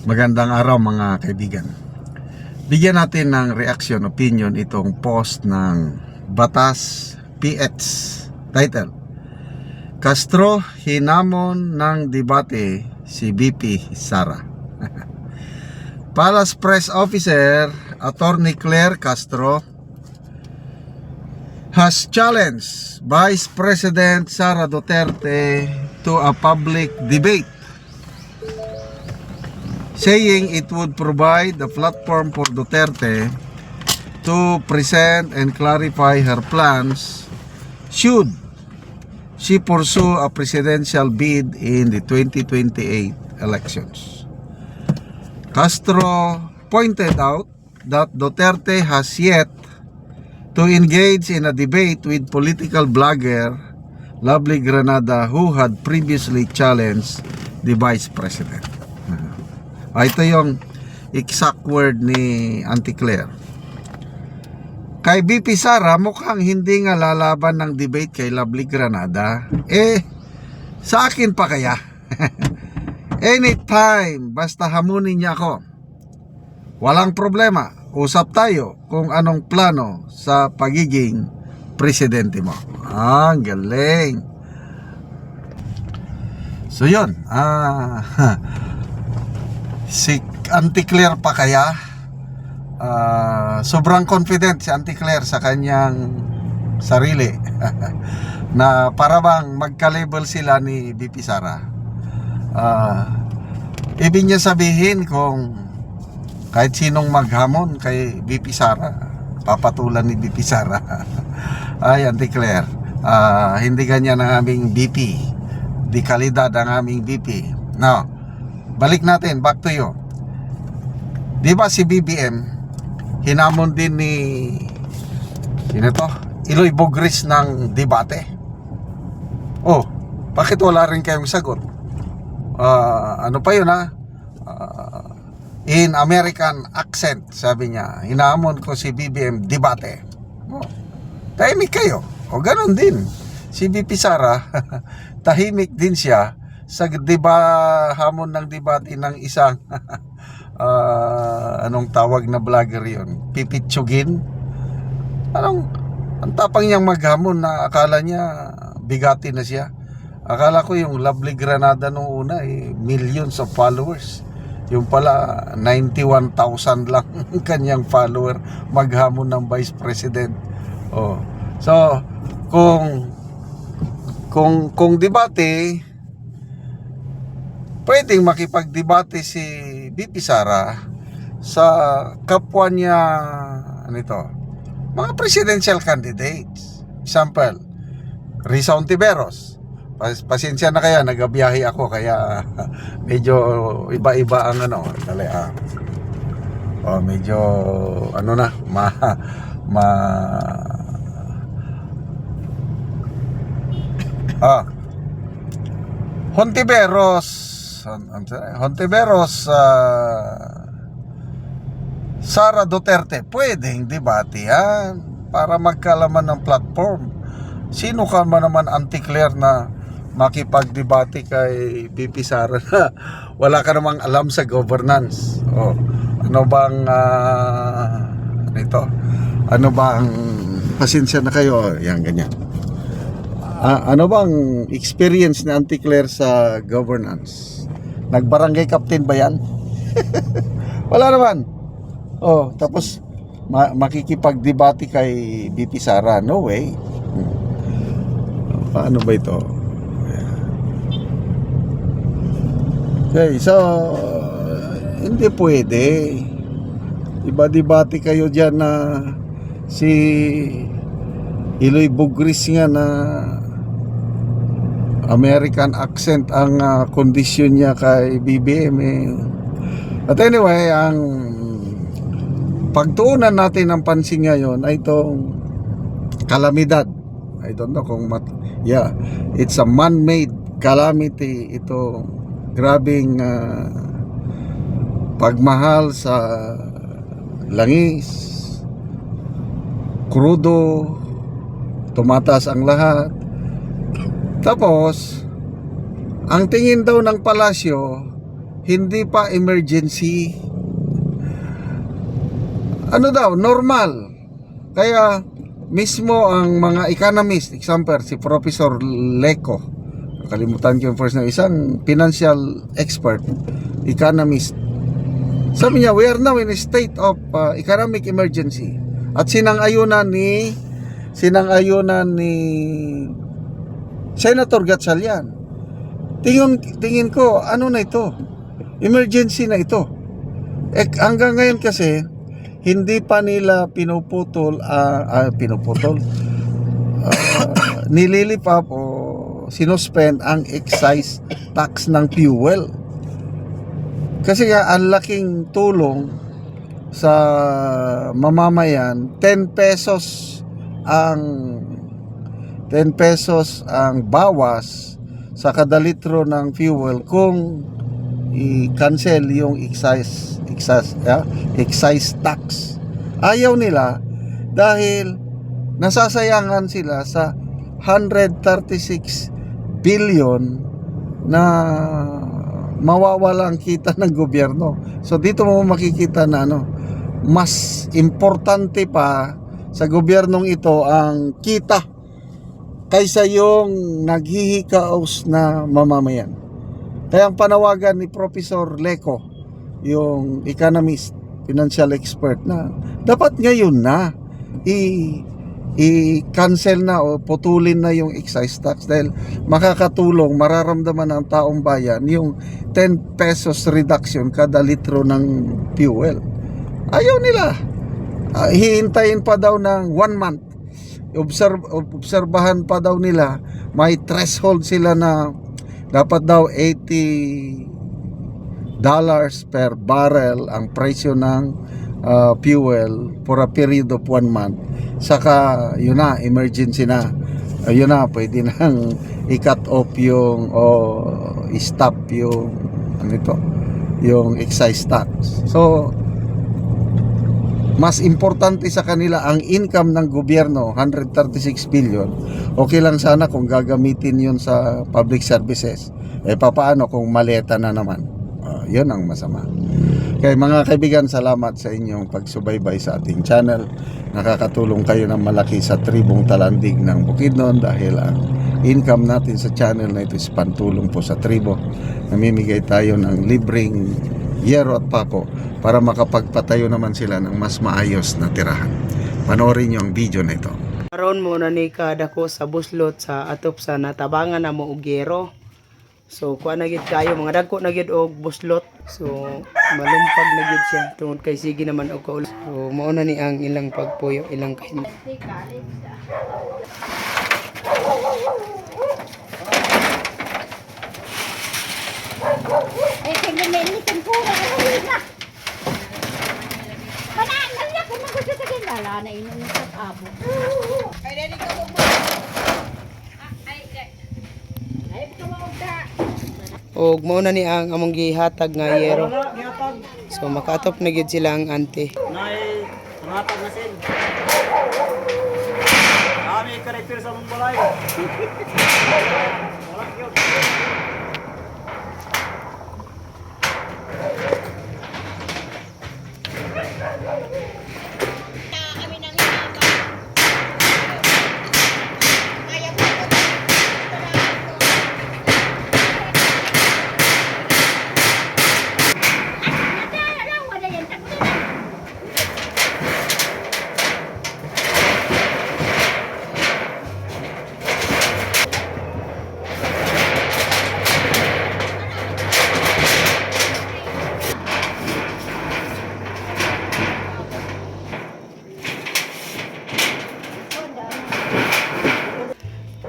Magandang araw mga kaibigan. Bigyan natin ng reaction, opinion itong post ng Batas PH. Title: Castro hinamon ng debate si VP Sara. Palace Press Officer Attorney Claire Castro has challenged Vice President Sara Duterte to a public debate, saying it would provide a platform for Duterte to present and clarify her plans should she pursue a presidential bid in the 2028 elections. Castro pointed out that Duterte has yet to engage in a debate with political blogger Lovely Granada, who had previously challenged the Vice President. Ito yung exact word ni Auntie Claire. Kay VP Sara, mukhang hindi nga lalaban ng debate kay Lovely Granada. Sa akin pa kaya? Anytime, basta hamunin niya ako. Walang problema. Usap tayo kung anong plano sa pagiging presidente mo. Ang galing. So yun. Si Auntie Claire pa kaya? Sobrang confident si Auntie Claire sa kanyang sarili na para bang magka-label sila ni VP Sara. Ibig niya sabihin kung kahit sinong maghamon kay VP Sara, papatulan ni VP Sara. Ay, Auntie Claire, hindi ganyan ang aming VP. Di kalidad ang aming VP. Now, balik natin, back to you. Di ba si BBM hinamon din ni Iloy Bogris ng debate? Oh, bakit wala rin kayong sagot? Ano pa yun in American accent, sabi niya, hinamon ko si BBM debate. Oh, tahimik kayo. O ganun din si VP Sara, tahimik din siya sa hamon ng debate ng isang anong tawag na vlogger yun, Pipitsugin. Ang tapang niyang maghamon na akala niya bigati na siya. Akala ko yung Lovely Granada nung una millions of followers. Yung pala 91,000 lang kanyang follower, maghamon ng Vice President. Oh. So kung debate, pwedeng makipagdebate si VP Sara sa kapwa niya mga presidential candidates. Example, Risa Ontiveros. Pasensya na kaya, nagabiyahe ako kaya medyo iba-iba ang medyo Hontiveros, Sara Duterte, pwedeng debate yan para magkalaman ng platform. Sino ka man naman, Auntie Claire, na makipagdebate kay VP Sara na wala ka namang alam sa governance? Ano bang pasensya na kayo, yan ganyan. Ano bang experience ni Auntie Claire sa governance? Nagbarangay captain ba yan? Wala naman. Tapos makikipagdebate kay VP Sara? No way. Paano ba ito? Okay, so hindi pwede. Iba-debate kayo dyan na si Iloy Bogris nga na American accent ang kondisyon niya kay BBM. But anyway, ang pagtuunan natin ng pansin ngayon ay itong kalamidad. I don't know kung it's a man-made calamity. Ito grabing pagmahal sa langis, krudo, tumataas ang lahat. Tapos ang tingin daw ng palasyo, hindi pa emergency. Ano daw, normal. Kaya mismo ang mga economist, example si Professor Leco, kalimutan ko yung first name, isang financial expert, economist, sabi niya, we are now in a state of economic emergency. At sinang-ayunan ni Senator Gatchalian. Tingin ko, ano na ito? Emergency na ito. Hanggang ngayon kasi, hindi pa nila nililipap o sinuspend ang excise tax ng fuel. Kasi nga, ang laking tulong sa mamamayan, 10 pesos ang bawas sa kada litro ng fuel kung i-cancel yung excise tax. Ayaw nila dahil nasasayangan sila sa 136 billion na mawawala ang kita ng gobyerno. So dito mo makikita na mas importante pa sa gobyernong ito ang kita kaysa yung naghihikaos na mamamayan. Kaya ang panawagan ni Professor Leco, yung economist, financial expert, na dapat ngayon na i-cancel na o putulin na yung excise tax dahil makakatulong, mararamdaman ng taong bayan yung 10 pesos reduction kada litro ng fuel. Ayaw nila. Hihintayin pa daw ng 1 month. Obserbahan pa daw nila, may threshold sila na dapat daw $80 per barrel ang presyo ng fuel for a period of 1 month. Saka yun na, emergency na, yun na, pwede nang i-cut off yung i-stop yung yung excise tax. So mas importante sa kanila ang income ng gobyerno, 136 billion. Okay lang sana kung gagamitin yun sa public services. Papaano kung maleta na naman? Yun ang masama. Kaya mga kaibigan, salamat sa inyong pagsubaybay sa ating channel. Nakakatulong kayo ng malaki sa tribong Talandig ng Bukidnon dahil ang income natin sa channel na ito is pantulong po sa tribo. Namimigay tayo ng libreng yero at pako para makapagpatayo naman sila ng mas maayos na tirahan. Panoorin nyo ang video na ito. Karon mo na ni kadako sa buslot sa atop sa natabangan na mo og yero. So kuha na gid kayo mga dagko na gid og buslot. So malumpag na gid siya tungod kay sige naman og kaulan. So mao na ni ang ilang pagpuyo, ilang kain. Kagamitin ko na na. Panangal niya kung gusto sa ginala na inunod sa abo. Ay, dali ka mo. Ay, kamawagda. Og mao na ni ang among gihatag nga yero. So makatop na gid sila ang ante. Nay, matag na sin. Kami karakter sa mong balay.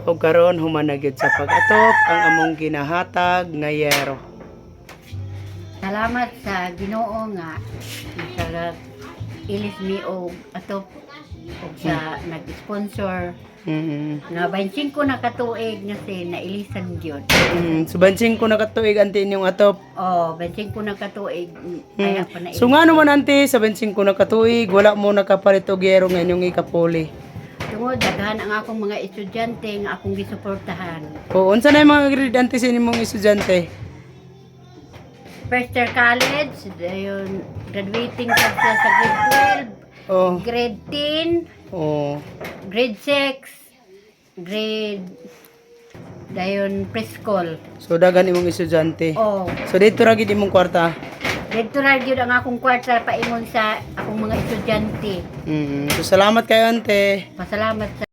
Og karon human na gid sa pag-atop ang among ginahatag nga yero. Salamat sa Ginoo nga sa ilis mi og atop og sa nag-sponsor nga 25 na katuig nga si nailisan gyud. So bansing ko nakatuig ante inyong atop. Oh, 25 na katuig kaya pa na. So nga naman ante sa bansing ko nakatuig wala mo nakapalit og yero nga inyong ikapuli. tungod daghan ang akong mga estudyante nga akong gisuportahan. O unsa na yung mga grade ante sa inyong estudyante? first year college, dayon graduating ka sa grade Oh. 12, grade 10, Oh. grade 6, grade dayon preschool. So dagan imong estudyante. Oh, So dito ra gid imong kwarta. dito ra gyud ang akong kwarta paingon sa akong mga estudyante. So salamat kayo ante. Pasalamat sa